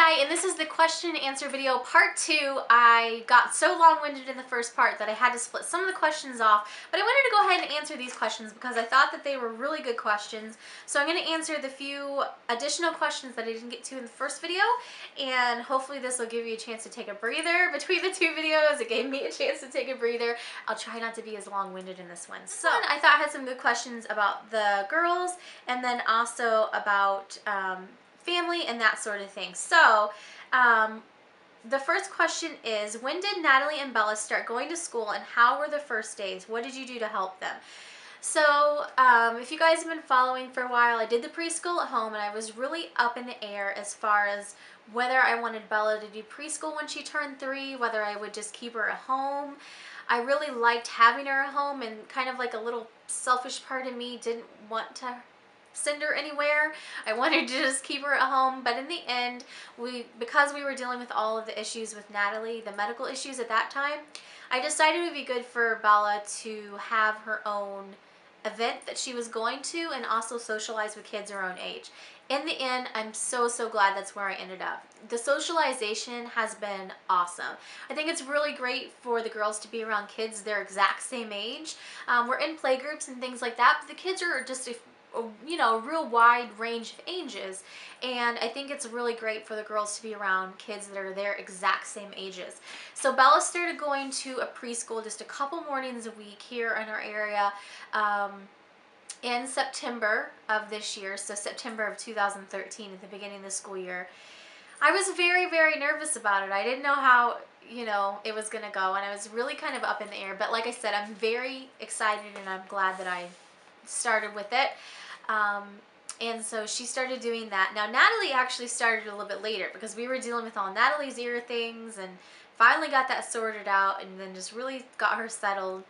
Sky, and this is the question and answer video part 2. I got so long-winded in the first part that I had to split some of the questions off, but I wanted to go ahead and answer these questions because I thought that they were really good questions. So I'm going to answer the few additional questions that I didn't get to in the first video, and hopefully this will give you a chance to take a breather between the two videos. It gave me a chance to take a breather. I'll try not to be as long-winded in this one. So I thought I had some good questions about the girls, and then also about family and that sort of thing. So the first question is, when did Natalie and Bella start going to school, and how were the first days? What did you do to help them? So if you guys have been following for a while, I did the preschool at home, and I was really up in the air as far as whether I wanted Bella to do preschool when she turned 3, whether I would just keep her at home. I really liked having her at home, and kind of like a little selfish part of me didn't want to send her anywhere. I wanted to just keep her at home, but in the end, because we were dealing with all of the issues with Natalie, the medical issues at that time, I decided it would be good for Bella to have her own event that she was going to, and also socialize with kids her own age. In the end, I'm so glad that's where I ended up. The socialization has been awesome. I think it's really great for the girls to be around kids their exact same age. We're in playgroups and things like that, but the kids are just a real wide range of ages, and I think it's really great for the girls to be around kids that are their exact same ages. So Bella started going to a preschool just a couple mornings a week here in our area in September of this year, so September of 2013, at the beginning of the school year. I was very nervous about it. I didn't know how it was gonna go, and I was really kind of up in the air, but like I said, I'm very excited and I'm glad that I started with it. And so she started doing that. Now Natalie actually started a little bit later because we were dealing with all Natalie's ear things, and finally got that sorted out, and then just really got her settled.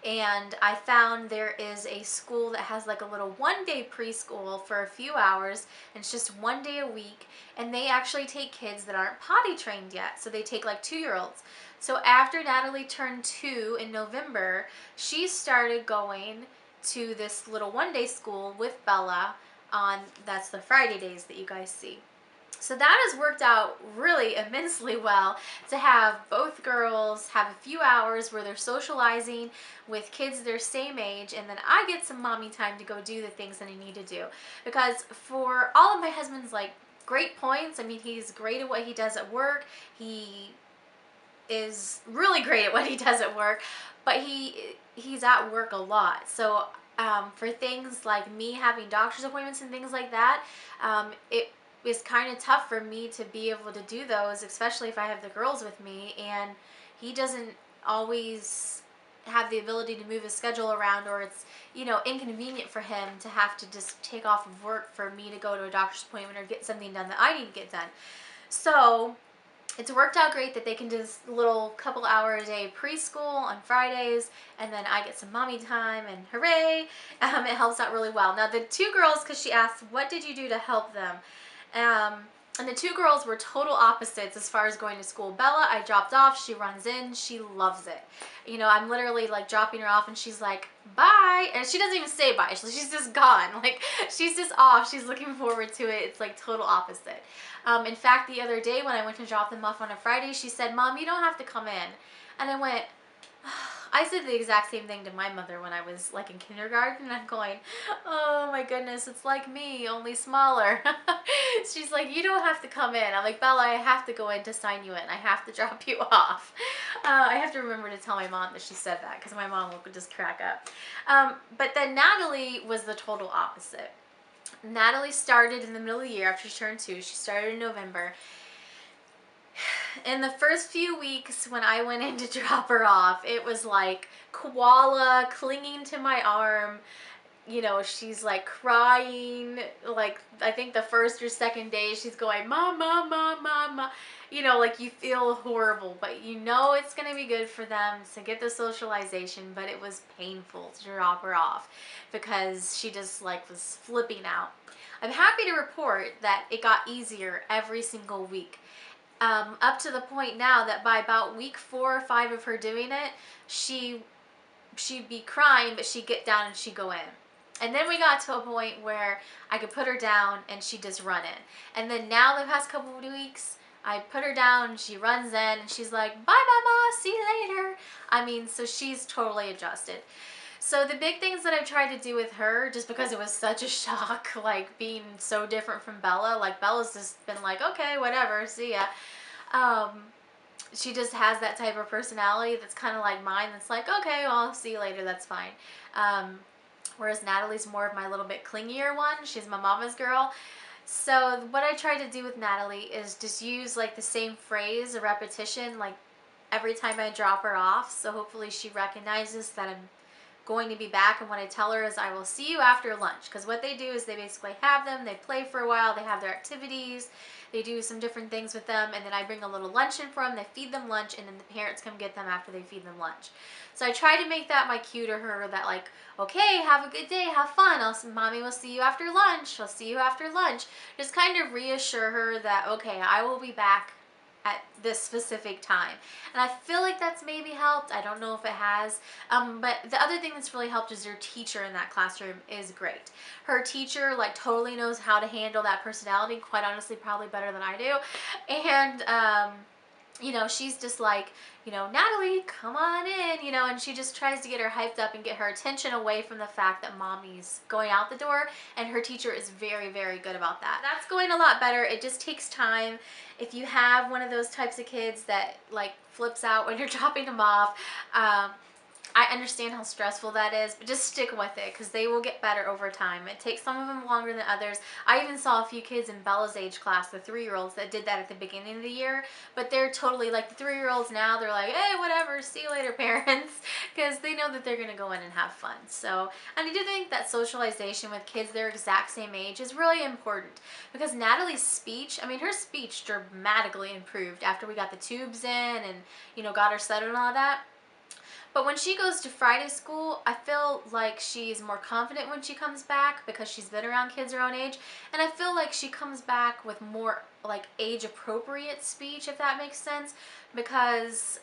And I found there is a school that has like a little one-day preschool for a few hours, and it's just one day a week, and they actually take kids that aren't potty trained yet, so they take like 2-year-olds. So after Natalie turned 2 in November, she started going to this little one-day school with Bella that's the Friday days that you guys see. So that has worked out really immensely well, to have both girls have a few hours where they're socializing with kids their same age, and then I get some mommy time to go do the things that I need to do. Because for all of my husband's like great points, I mean, he's great at what he does at work, he is really great at what he does at work, but he's at work a lot. So for things like me having doctor's appointments and things like that, it is kind of tough for me to be able to do those, especially if I have the girls with me, and he doesn't always have the ability to move his schedule around, or it's inconvenient for him to have to just take off of work for me to go to a doctor's appointment or get something done that I need to get done. So it's worked out great that they can do this little couple hour a day preschool on Fridays, and then I get some mommy time, and hooray, it helps out really well. Now the 2 girls, because she asked, what did you do to help them? And the 2 girls were total opposites as far as going to school. Bella, I dropped off, she runs in, she loves it. I'm literally like dropping her off, and she's like, bye, and she doesn't even say bye, she's just gone. Like, she's just off, she's looking forward to it. It's like total opposite. In fact, the other day when I went to drop them off on a Friday, she said, Mom, you don't have to come in. And I went, I said the exact same thing to my mother when I was like in kindergarten, and I'm going, oh my goodness, it's like me, only smaller. She's like, you don't have to come in. I'm like, Bella, I have to go in to sign you in. I have to drop you off. I have to remember to tell my mom that she said that, because my mom will just crack up. But then Natalie was the total opposite. Natalie started in the middle of the year after she turned 2. She started in November. In the first few weeks when I went in to drop her off, it was like koala clinging to my arm. She's like crying. Like, I think the first or second day she's going, Mom, Mom, Mom, Mom, Mom. Like, you feel horrible, but it's going to be good for them to get the socialization. But it was painful to drop her off because she just like was flipping out. I'm happy to report that it got easier every single week. Up to the point now that by about week 4 or 5 of her doing it, she'd be crying, but she'd get down and she'd go in. And then we got to a point where I could put her down and she'd just run in. And then now the past couple of weeks, I put her down and she runs in and she's like, bye mama, see you later. I mean, so she's totally adjusted. So the big things that I've tried to do with her, just because it was such a shock, like being so different from Bella, like Bella's just been like, okay, whatever, see ya. She just has that type of personality that's kind of like mine, that's like, okay, well, I'll see you later, that's fine. Whereas Natalie's more of my little bit clingier one. She's my mama's girl. So what I try to do with Natalie is just use like the same phrase, a repetition, like every time I drop her off. So hopefully she recognizes that I'm going to be back, and what I tell her is I will see you after lunch, because what they do is they basically have them, they play for a while, they have their activities, they do some different things with them, and then I bring a little luncheon for them, they feed them lunch, and then the parents come get them after they feed them lunch. So I try to make that my cue to her, that like, okay, have a good day, have fun, mommy will see you after lunch, I'll see you after lunch. Just kind of reassure her that, okay, I will be back at this specific time. And I feel like that's maybe helped. I don't know if it has. But the other thing that's really helped is her teacher in that classroom is great. Her teacher like totally knows how to handle that personality, quite honestly, probably better than I do. And you know, she's just like, you know, Natalie, come on in, you know, and she just tries to get her hyped up and get her attention away from the fact that mommy's going out the door, and her teacher is very, very good about that. That's going a lot better. It just takes time. If you have one of those types of kids that like flips out when you're dropping them off, I understand how stressful that is, but just stick with it, because they will get better over time. It takes some of them longer than others. I even saw a few kids in Bella's age class, the 3-year-olds, that did that at the beginning of the year, but they're totally like the 3-year-olds now, they're like, hey, whatever, see you later, parents, because they know that they're going to go in and have fun. So, and I do think that socialization with kids their exact same age is really important, because Natalie's speech, I mean, her speech dramatically improved after we got the tubes in and, you know, got her settled and all that. But when she goes to Friday school, I feel like she's more confident when she comes back, because she's been around kids her own age. And I feel like she comes back with more like age appropriate speech, if that makes sense, because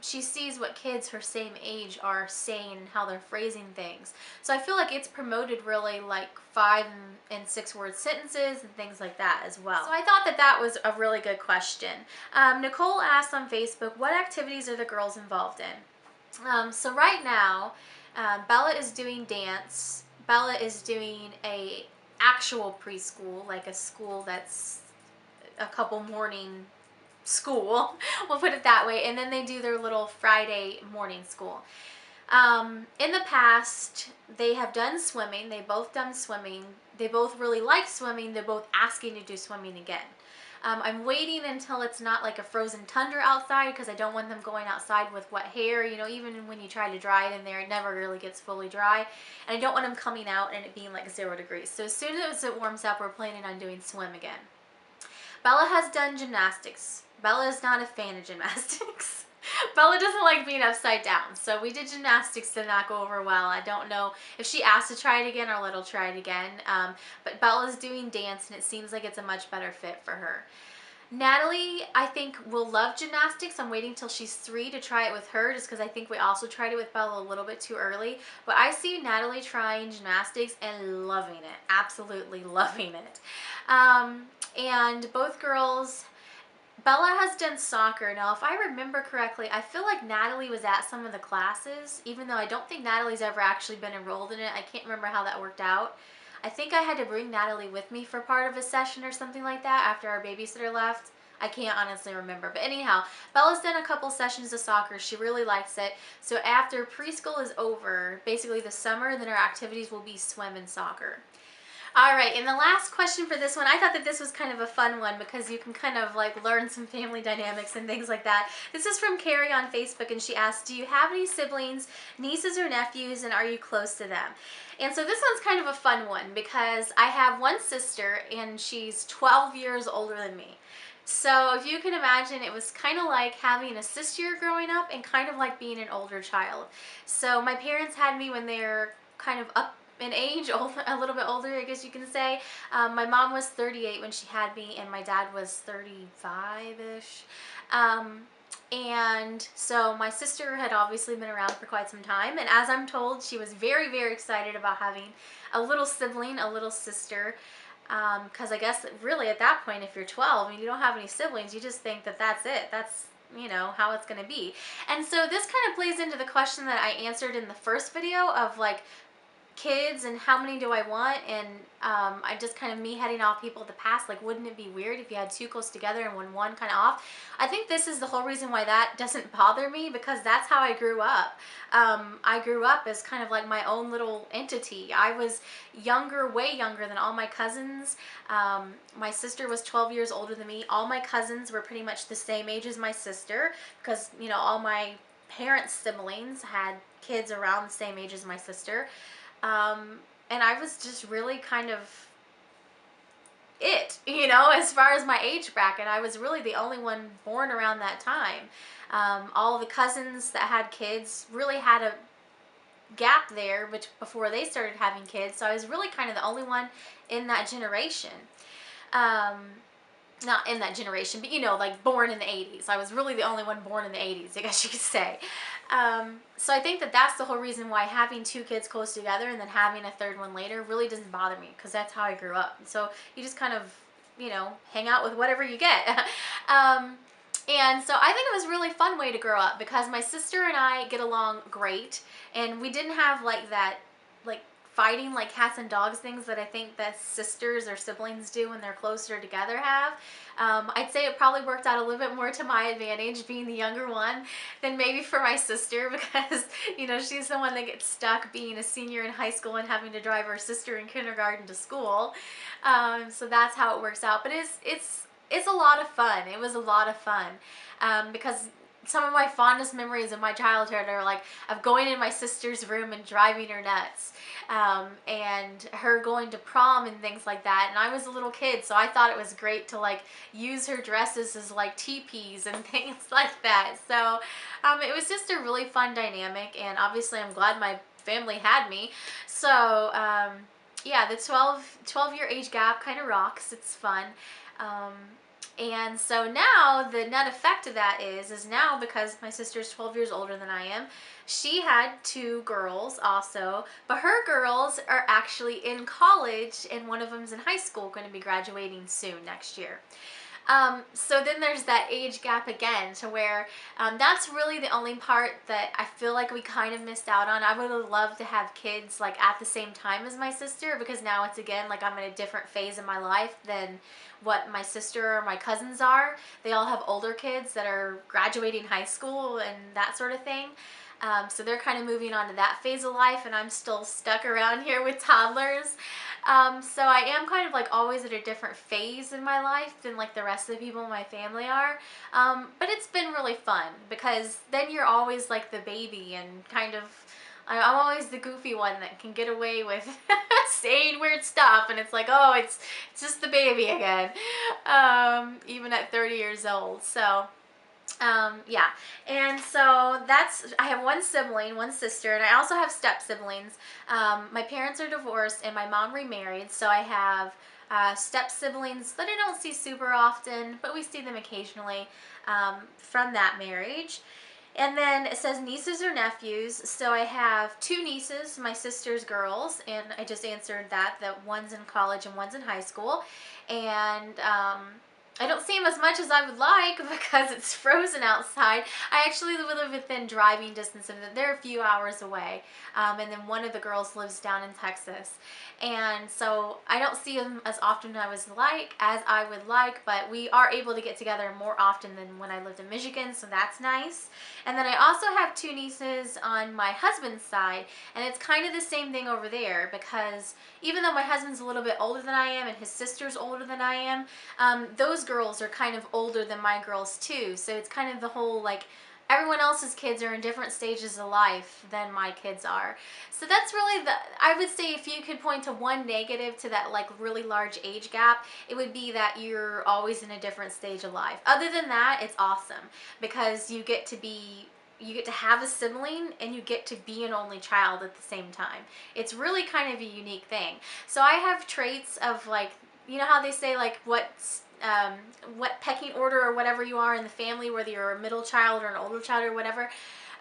she sees what kids her same age are saying and how they're phrasing things. So I feel like it's promoted really like 5 and 6 word sentences and things like that as well. So I thought that that was a really good question. Nicole asked on Facebook, what activities are the girls involved in? So right now, Bella is doing dance. Bella is doing a actual preschool, like a school that's a couple morning school, we'll put it that way, and then they do their little Friday morning school. In the past, they have done swimming. They both done swimming. They both really like swimming. They're both asking to do swimming again. I'm waiting until it's not like a frozen tundra outside, because I don't want them going outside with wet hair. You know, even when you try to dry it in there, it never really gets fully dry. And I don't want them coming out and it being like 0 degrees. So as soon as it warms up, we're planning on doing swim again. Bella has done gymnastics. Bella is not a fan of gymnastics. Bella doesn't like being upside down. So we did gymnastics, did not go over well. I don't know if she asked to try it again or let her try it again. But Bella's doing dance, and it seems like it's a much better fit for her. Natalie, I think, will love gymnastics. I'm waiting till she's 3 to try it with her, just because I think we also tried it with Bella a little bit too early. But I see Natalie trying gymnastics and loving it. Absolutely loving it. And both girls, Bella has done soccer. Now, if I remember correctly, I feel like Natalie was at some of the classes, even though I don't think Natalie's ever actually been enrolled in it. I can't remember how that worked out. I think I had to bring Natalie with me for part of a session or something like that after our babysitter left. I can't honestly remember. But anyhow, Bella's done a couple sessions of soccer. She really likes it. So after preschool is over, basically the summer, then our activities will be swim and soccer. All right, and the last question for this one, I thought that this was kind of a fun one, because you can kind of like learn some family dynamics and things like that. This is from Carrie on Facebook, and she asked, do you have any siblings, nieces or nephews, and are you close to them? And so this one's kind of a fun one, because I have one sister and she's 12 years older than me. So if you can imagine, it was kind of like having a sister growing up and kind of like being an older child. So my parents had me when they were kind of up in age, a little bit older, I guess you can say. My mom was 38 when she had me, and my dad was 35-ish. And so my sister had obviously been around for quite some time, and as I'm told, she was very, very excited about having a little sibling, a little sister, because I guess really at that point, if you're 12 and you don't have any siblings, you just think that that's it. That's, you know, how it's going to be. And so this kind of plays into the question that I answered in the first video of like kids and how many do I want, and I just kind of me heading off people at the past, like wouldn't it be weird if you had two close together and one kind of off? I think this is the whole reason why that doesn't bother me, because that's how I grew up. I grew up as kind of like my own little entity. I was younger, way younger than all my cousins. My sister was 12 years older than me. All my cousins were pretty much the same age as my sister, because, you know, all my parents' siblings had kids around the same age as my sister. And I was just really kind of it, you know, as far as my age bracket. I was really the only one born around that time. All the cousins that had kids really had a gap there before they started having kids, so I was really kind of the only one in that generation. Not in that generation, but you know, like born in the 80s. I was really the only one born in the 80s, I guess you could say. So I think that that's the whole reason why having two kids close together and then having a third one later really doesn't bother me, because that's how I grew up. So you just kind of, you know, hang out with whatever you get. And so I think it was a really fun way to grow up, because my sister and I get along great, and we didn't have like that, like fighting like cats and dogs things that I think that sisters or siblings do when they're closer together have. I'd say it probably worked out a little bit more to my advantage being the younger one than maybe for my sister, because, you know, she's the one that gets stuck being a senior in high school and having to drive her sister in kindergarten to school. So that's how it works out. But it's a lot of fun. It was a lot of fun, because some of my fondest memories of my childhood are like of going in my sister's room and driving her nuts, and her going to prom and things like that. And I was a little kid, so I thought it was great to like use her dresses as like teepees and things like that. So it was just a really fun dynamic, and obviously I'm glad my family had me. So yeah, the 12-year age gap kind of rocks. It's fun. And so now the net effect of that is now, because my sister's 12 years older than I am, she had two girls also, but her girls are actually in college, and one of them's in high school, going to be graduating soon next year. So then there's that age gap again, to where that's really the only part that I feel like we kind of missed out on. I would have loved to have kids like at the same time as my sister, because now it's again like I'm in a different phase in my life than what my sister or my cousins are. They all have older kids that are graduating high school and that sort of thing. So they're kind of moving on to that phase of life, and I'm still stuck around here with toddlers. So I am kind of like always at a different phase in my life than like the rest of the people in my family are. But it's been really fun, because then you're always like the baby, and kind of, I'm always the goofy one that can get away with saying weird stuff, and it's like, oh, it's just the baby again, even at 30 years old. So yeah, and so that's, I have one sibling, one sister, and I also have step siblings. My parents are divorced and my mom remarried, so I have step siblings that I don't see super often, but we see them occasionally from that marriage. And then it says nieces or nephews, so I have two nieces, my sister's girls, and I just answered that one's in college and one's in high school. And I don't see them as much as I would like, because it's frozen outside. I actually live within driving distance of them. They're a few hours away. And then one of the girls lives down in Texas. And so I don't see them as often as I would like, but we are able to get together more often than when I lived in Michigan, so that's nice. And then I also have two nieces on my husband's side, and it's kind of the same thing over there, because even though my husband's a little bit older than I am and his sister's older than I am, those girls are kind of older than my girls too. So it's kind of the whole like, everyone else's kids are in different stages of life than my kids are. So that's really I would say if you could point to one negative to that like really large age gap, it would be that you're always in a different stage of life. Other than that, it's awesome, because you get to have a sibling and you get to be an only child at the same time. It's really kind of a unique thing. So I have traits of like, you know how they say like what pecking order or whatever you are in the family, whether you're a middle child or an older child or whatever.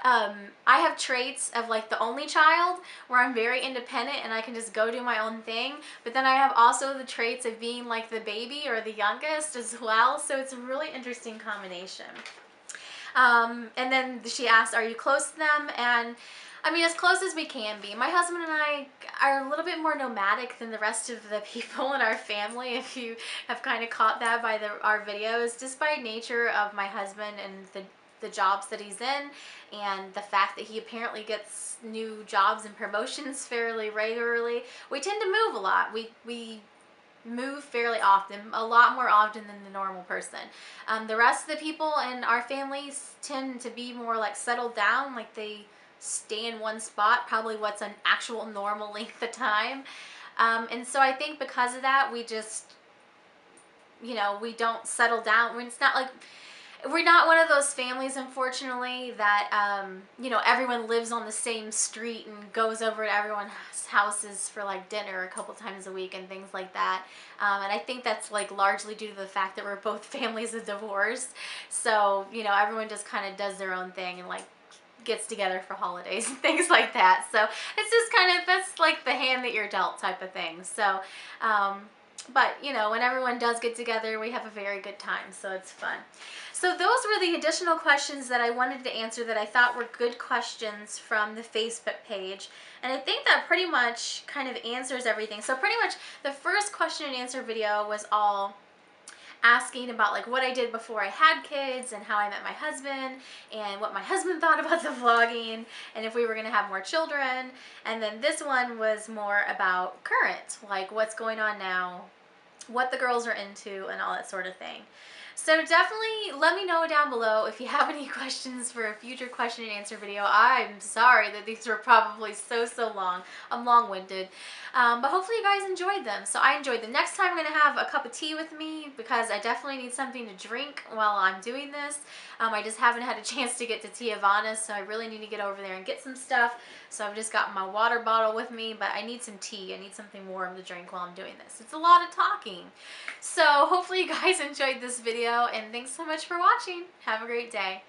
I have traits of like the only child where I'm very independent and I can just go do my own thing. But then I have also the traits of being like the baby or the youngest as well. So it's a really interesting combination. And then she asked, are you close to them? And I mean, as close as we can be. My husband and I are a little bit more nomadic than the rest of the people in our family, if you have kind of caught that by our videos, just by nature of my husband and the jobs that he's in, and the fact that he apparently gets new jobs and promotions fairly regularly. We tend to move a lot. We move fairly often, a lot more often than the normal person. The rest of the people in our families tend to be more like settled down, like they stay in one spot, probably what's an actual normal length of time. And so I think because of that, we just, you know, we don't settle down. I mean, it's not like, we're not one of those families, unfortunately, that, you know, everyone lives on the same street and goes over to everyone's houses for like dinner a couple times a week and things like that. And I think that's like largely due to the fact that we're both families of divorce. So, you know, everyone just kind of does their own thing and like gets together for holidays and things like that. So it's just kind of, that's like the hand that you're dealt type of thing. So, but you know, when everyone does get together, we have a very good time, so it's fun. So those were the additional questions that I wanted to answer that I thought were good questions from the Facebook page. And I think that pretty much kind of answers everything. So pretty much the first question and answer video was all asking about like what I did before I had kids and how I met my husband and what my husband thought about the vlogging and if we were gonna have more children. And then this one was more about current, like what's going on now, what the girls are into and all that sort of thing. So definitely let me know down below if you have any questions for a future question and answer video. I'm sorry that these were probably so long. I'm long-winded. But hopefully you guys enjoyed them. So I enjoyed them. Next time I'm going to have a cup of tea with me because I definitely need something to drink while I'm doing this. I just haven't had a chance to get to Tijuana, so I really need to get over there and get some stuff. So I've just got my water bottle with me, but I need some tea. I need something warm to drink while I'm doing this. It's a lot of talking. So hopefully you guys enjoyed this video, and thanks so much for watching. Have a great day.